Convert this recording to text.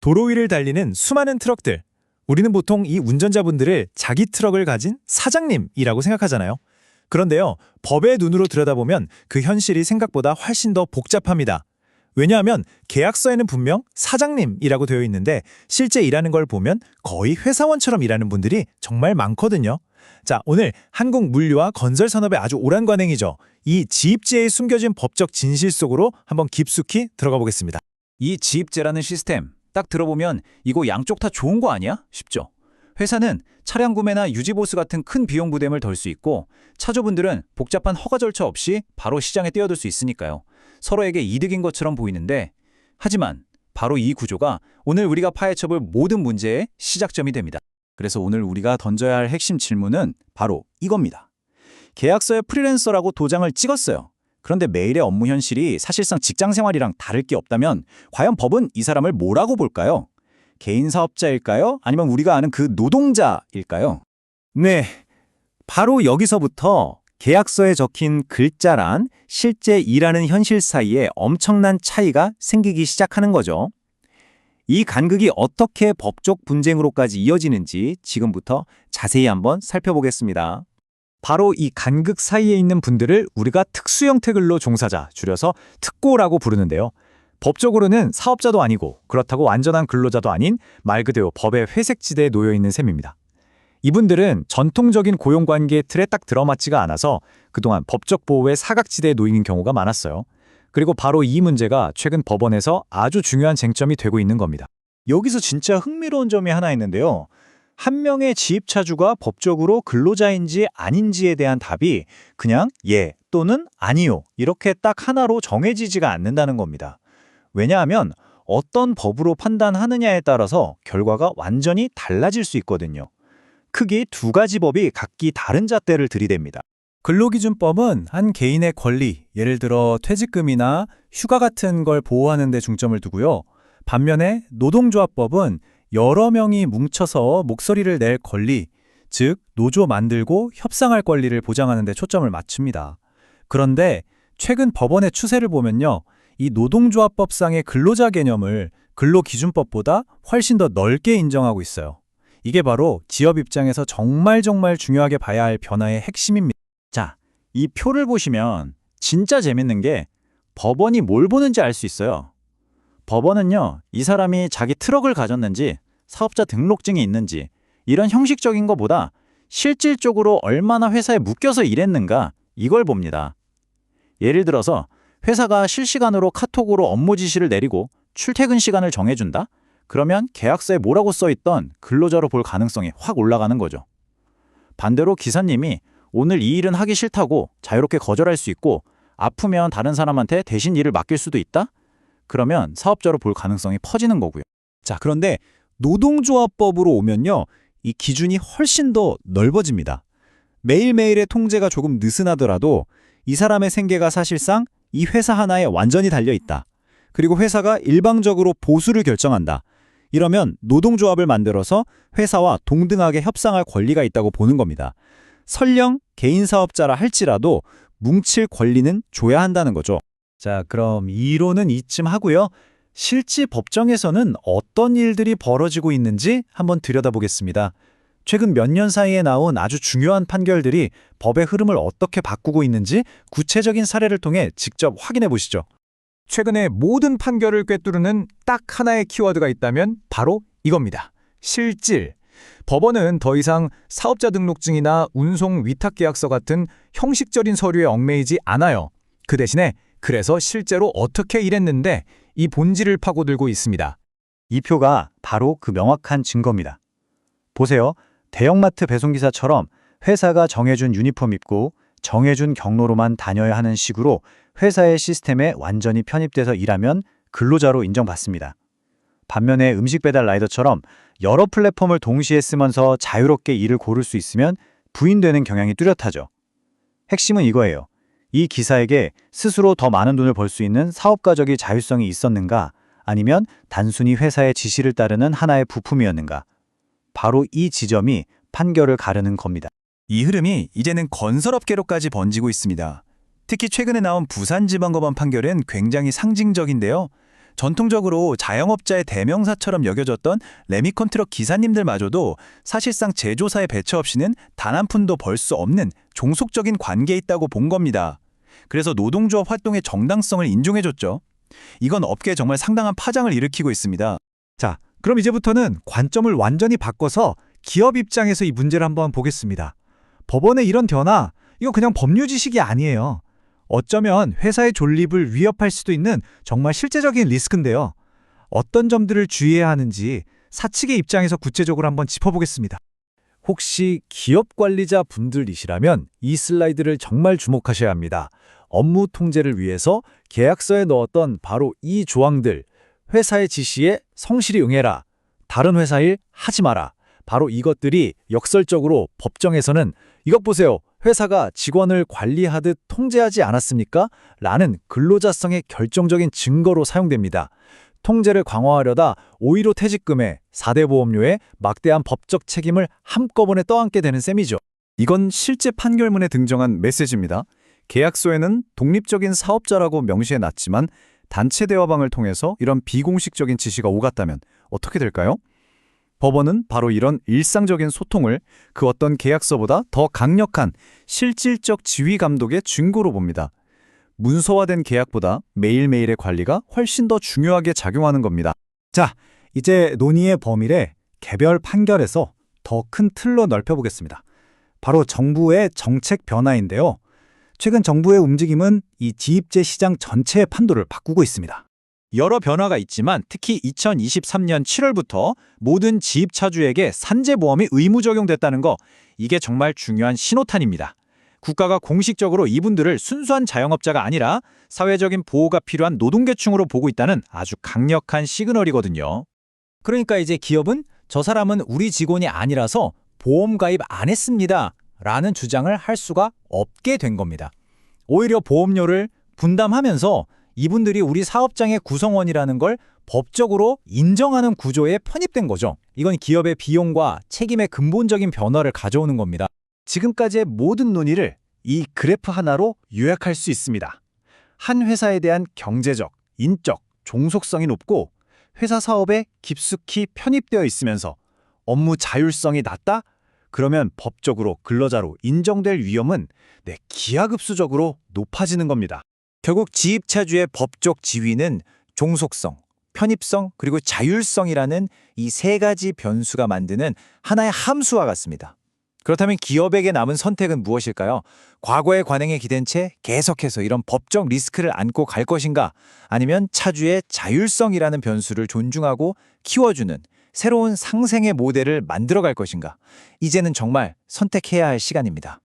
도로 위를 달리는 수많은 트럭들. 우리는 보통 이 운전자분들을 자기 트럭을 가진 사장님이라고 생각하잖아요. 그런데요, 법의 눈으로 들여다보면 그 현실이 생각보다 훨씬 더 복잡합니다. 왜냐하면 계약서에는 분명 사장님이라고 되어 있는데 실제 일하는 걸 보면 거의 회사원처럼 일하는 분들이 정말 많거든요. 자, 오늘 한국 물류와 건설 산업의 아주 오랜 관행이죠. 이 지입제에 숨겨진 법적 진실 속으로 한번 깊숙이 들어가 보겠습니다. 이 지입제라는 시스템, 딱 들어보면 이거 양쪽 다 좋은 거 아니야? 싶죠? 회사는 차량 구매나 유지 보수 같은 큰 비용 부담을 덜 수 있고 차주분들은 복잡한 허가 절차 없이 바로 시장에 뛰어들 수 있으니까요. 서로에게 이득인 것처럼 보이는데 하지만 바로 이 구조가 오늘 우리가 파헤쳐볼 모든 문제의 시작점이 됩니다. 그래서 오늘 우리가 던져야 할 핵심 질문은 바로 이겁니다. 계약서에 프리랜서라고 도장을 찍었어요. 그런데 매일의 업무 현실이 사실상 직장 생활이랑 다를 게 없다면 과연 법은 이 사람을 뭐라고 볼까요? 개인 사업자일까요? 아니면 우리가 아는 그 노동자일까요? 네, 바로 여기서부터 계약서에 적힌 글자란 실제 일하는 현실 사이에 엄청난 차이가 생기기 시작하는 거죠. 이 간극이 어떻게 법적 분쟁으로까지 이어지는지 지금부터 자세히 한번 살펴보겠습니다. 바로 이 간극 사이에 있는 분들을 우리가 특수형태 근로 종사자, 줄여서 특고라고 부르는데요. 법적으로는 사업자도 아니고 그렇다고 완전한 근로자도 아닌 말 그대로 법의 회색지대에 놓여 있는 셈입니다. 이분들은 전통적인 고용관계의 틀에 딱 들어맞지가 않아서 그동안 법적 보호의 사각지대에 놓이는 경우가 많았어요. 그리고 바로 이 문제가 최근 법원에서 아주 중요한 쟁점이 되고 있는 겁니다. 여기서 진짜 흥미로운 점이 하나 있는데요. 한 명의 지입차주가 법적으로 근로자인지 아닌지에 대한 답이 그냥 예 또는 아니요 이렇게 딱 하나로 정해지지가 않는다는 겁니다. 왜냐하면 어떤 법으로 판단하느냐에 따라서 결과가 완전히 달라질 수 있거든요. 크게 두 가지 법이 각기 다른 잣대를 들이댑니다. 근로기준법은 한 개인의 권리, 예를 들어 퇴직금이나 휴가 같은 걸 보호하는 데 중점을 두고요. 반면에 노동조합법은 여러 명이 뭉쳐서 목소리를 낼 권리, 즉 노조 만들고 협상할 권리를 보장하는 데 초점을 맞춥니다. 그런데 최근 법원의 추세를 보면요. 이 노동조합법상의 근로자 개념을 근로기준법보다 훨씬 더 넓게 인정하고 있어요. 이게 바로 기업 입장에서 정말 중요하게 봐야 할 변화의 핵심입니다. 자, 이 표를 보시면 진짜 재밌는 게 법원이 뭘 보는지 알 수 있어요. 법원은요, 이 사람이 자기 트럭을 가졌는지, 사업자 등록증이 있는지 이런 형식적인 것보다 실질적으로 얼마나 회사에 묶여서 일했는가 이걸 봅니다. 예를 들어서 회사가 실시간으로 카톡으로 업무 지시를 내리고 출퇴근 시간을 정해준다? 그러면 계약서에 뭐라고 써있던 근로자로 볼 가능성이 확 올라가는 거죠. 반대로 기사님이 오늘 이 일은 하기 싫다고 자유롭게 거절할 수 있고 아프면 다른 사람한테 대신 일을 맡길 수도 있다? 그러면 사업자로 볼 가능성이 퍼지는 거고요. 자, 그런데 노동조합법으로 오면요. 이 기준이 훨씬 더 넓어집니다. 매일매일의 통제가 조금 느슨하더라도 이 사람의 생계가 사실상 이 회사 하나에 완전히 달려있다. 그리고 회사가 일방적으로 보수를 결정한다. 이러면 노동조합을 만들어서 회사와 동등하게 협상할 권리가 있다고 보는 겁니다. 설령 개인 사업자라 할지라도 뭉칠 권리는 줘야 한다는 거죠. 자, 그럼 이론은 이쯤 하고요. 실제 법정에서는 어떤 일들이 벌어지고 있는지 한번 들여다보겠습니다. 최근 몇 년 사이에 나온 아주 중요한 판결들이 법의 흐름을 어떻게 바꾸고 있는지 구체적인 사례를 통해 직접 확인해 보시죠. 최근에 모든 판결을 꿰뚫는 딱 하나의 키워드가 있다면 바로 이겁니다. 실질. 법원은 더 이상 사업자 등록증이나 운송 위탁계약서 같은 형식적인 서류에 얽매이지 않아요. 그 대신에 그래서 실제로 어떻게 일했는데 이 본질을 파고들고 있습니다. 이 표가 바로 그 명확한 증거입니다. 보세요. 대형마트 배송기사처럼 회사가 정해준 유니폼 입고 정해준 경로로만 다녀야 하는 식으로 회사의 시스템에 완전히 편입돼서 일하면 근로자로 인정받습니다. 반면에 음식 배달 라이더처럼 여러 플랫폼을 동시에 쓰면서 자유롭게 일을 고를 수 있으면 부인되는 경향이 뚜렷하죠. 핵심은 이거예요. 이 기사에게 스스로 더 많은 돈을 벌 수 있는 사업가적인 자율성이 있었는가, 아니면 단순히 회사의 지시를 따르는 하나의 부품이었는가. 바로 이 지점이 판결을 가르는 겁니다. 이 흐름이 이제는 건설업계로까지 번지고 있습니다. 특히 최근에 나온 부산지방법원 판결은 굉장히 상징적인데요. 전통적으로 자영업자의 대명사처럼 여겨졌던 레미컨트럭 기사님들마저도 사실상 제조사의 배차 없이는 단 한 푼도 벌 수 없는 종속적인 관계에 있다고 본 겁니다. 그래서 노동조합 활동의 정당성을 인정해줬죠. 이건 업계에 정말 상당한 파장을 일으키고 있습니다. 자, 그럼 이제부터는 관점을 완전히 바꿔서 기업 입장에서 이 문제를 한번 보겠습니다. 법원의 이런 변화, 이거 그냥 법률 지식이 아니에요. 어쩌면 회사의 존립을 위협할 수도 있는 정말 실제적인 리스크인데요. 어떤 점들을 주의해야 하는지 사측의 입장에서 구체적으로 한번 짚어보겠습니다. 혹시 기업 관리자 분들이시라면 이 슬라이드를 정말 주목하셔야 합니다. 업무 통제를 위해서 계약서에 넣었던 바로 이 조항들, 회사의 지시에 성실히 응해라, 다른 회사 일 하지 마라. 바로 이것들이 역설적으로 법정에서는 이것 보세요. 회사가 직원을 관리하듯 통제하지 않았습니까? 라는 근로자성의 결정적인 증거로 사용됩니다. 통제를 강화하려다 5.15 퇴직금에 4대 보험료에 막대한 법적 책임을 한꺼번에 떠안게 되는 셈이죠. 이건 실제 판결문에 등장한 메시지입니다. 계약서에는 독립적인 사업자라고 명시해놨지만 단체 대화방을 통해서 이런 비공식적인 지시가 오갔다면 어떻게 될까요? 법원은 바로 이런 일상적인 소통을 그 어떤 계약서보다 더 강력한 실질적 지휘 감독의 증거로 봅니다. 문서화된 계약보다 매일매일의 관리가 훨씬 더 중요하게 작용하는 겁니다. 자, 이제 논의의 범위를 개별 판결에서 더 큰 틀로 넓혀보겠습니다. 바로 정부의 정책 변화인데요. 최근 정부의 움직임은 이 지입제 시장 전체의 판도를 바꾸고 있습니다. 여러 변화가 있지만 특히 2023년 7월부터 모든 지입차주에게 산재보험이 의무 적용됐다는 거, 이게 정말 중요한 신호탄입니다. 국가가 공식적으로 이분들을 순수한 자영업자가 아니라 사회적인 보호가 필요한 노동계층으로 보고 있다는 아주 강력한 시그널이거든요. 그러니까 이제 기업은 저 사람은 우리 직원이 아니라서 보험 가입 안 했습니다. 라는 주장을 할 수가 없게 된 겁니다. 오히려 보험료를 분담하면서 이분들이 우리 사업장의 구성원이라는 걸 법적으로 인정하는 구조에 편입된 거죠. 이건 기업의 비용과 책임의 근본적인 변화를 가져오는 겁니다. 지금까지의 모든 논의를 이 그래프 하나로 요약할 수 있습니다. 한 회사에 대한 경제적, 인적, 종속성이 높고 회사 사업에 깊숙이 편입되어 있으면서 업무 자율성이 낮다? 그러면 법적으로 근로자로 인정될 위험은 기하급수적으로 높아지는 겁니다. 결국 지입차주의 법적 지위는 종속성, 편입성, 그리고 자율성이라는 이 세 가지 변수가 만드는 하나의 함수와 같습니다. 그렇다면 기업에게 남은 선택은 무엇일까요? 과거의 관행에 기댄 채 계속해서 이런 법적 리스크를 안고 갈 것인가? 아니면 차주의 자율성이라는 변수를 존중하고 키워주는 새로운 상생의 모델을 만들어갈 것인가? 이제는 정말 선택해야 할 시간입니다.